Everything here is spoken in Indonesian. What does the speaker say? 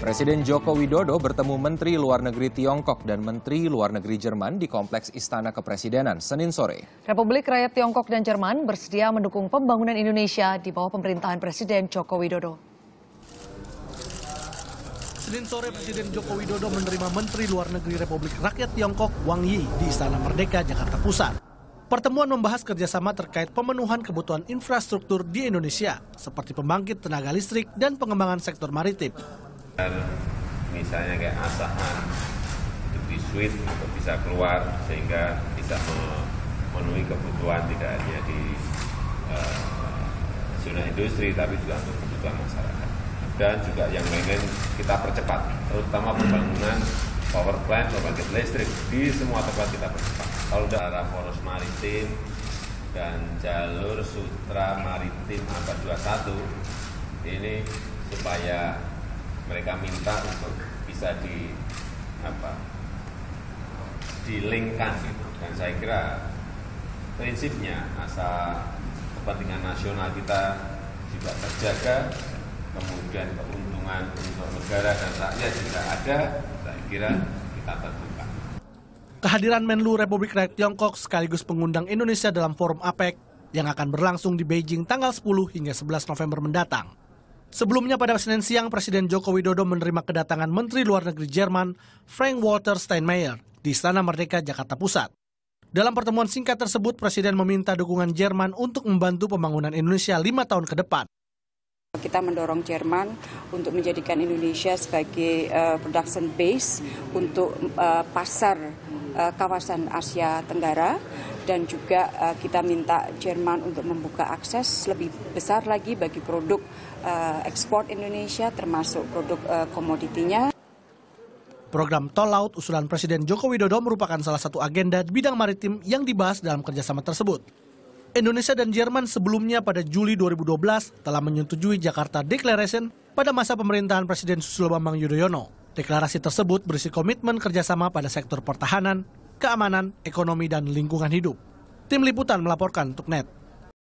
Presiden Joko Widodo bertemu Menteri Luar Negeri Tiongkok dan Menteri Luar Negeri Jerman di Kompleks Istana Kepresidenan Senin sore. Republik Rakyat Tiongkok dan Jerman bersedia mendukung pembangunan Indonesia di bawah pemerintahan Presiden Joko Widodo. Senin sore Presiden Joko Widodo menerima Menteri Luar Negeri Republik Rakyat Tiongkok Wang Yi di Istana Merdeka, Jakarta Pusat. Pertemuan membahas kerjasama terkait pemenuhan kebutuhan infrastruktur di Indonesia, seperti pembangkit tenaga listrik dan pengembangan sektor maritim. Misalnya kayak Asahan, di Swiss untuk bisa keluar sehingga bisa memenuhi kebutuhan tidak hanya di zona industri tapi juga untuk kebutuhan masyarakat. Dan juga yang ingin kita percepat, terutama pembangunan power plant, pembangkit listrik di semua tempat kita percepat. Kalau daerah poros maritim dan jalur sutra maritim abad 21 ini supaya mereka minta untuk bisa dilingkan gitu. Dan saya kira prinsipnya asal kepentingan nasional kita juga terjaga, kemudian keuntungan untuk negara dan rakyat juga ada, saya kira kita terbuka. Kehadiran Menlu Republik Rakyat Tiongkok sekaligus pengundang Indonesia dalam forum APEC yang akan berlangsung di Beijing tanggal 10 hingga 11 November mendatang. Sebelumnya pada Senin siang, Presiden Joko Widodo menerima kedatangan Menteri Luar Negeri Jerman Frank-Walter Steinmeier di Istana Merdeka, Jakarta Pusat. Dalam pertemuan singkat tersebut, Presiden meminta dukungan Jerman untuk membantu pembangunan Indonesia 5 tahun ke depan. Kita mendorong Jerman untuk menjadikan Indonesia sebagai production base untuk pasar kawasan Asia Tenggara, dan juga kita minta Jerman untuk membuka akses lebih besar lagi bagi produk ekspor Indonesia termasuk produk komoditinya. Program Tol Laut usulan Presiden Joko Widodo merupakan salah satu agenda di bidang maritim yang dibahas dalam kerjasama tersebut. Indonesia dan Jerman sebelumnya pada Juli 2012 telah menyetujui Jakarta Declaration pada masa pemerintahan Presiden Susilo Bambang Yudhoyono. Deklarasi tersebut berisi komitmen kerjasama pada sektor pertahanan, keamanan, ekonomi, dan lingkungan hidup. Tim Liputan melaporkan untuk NET.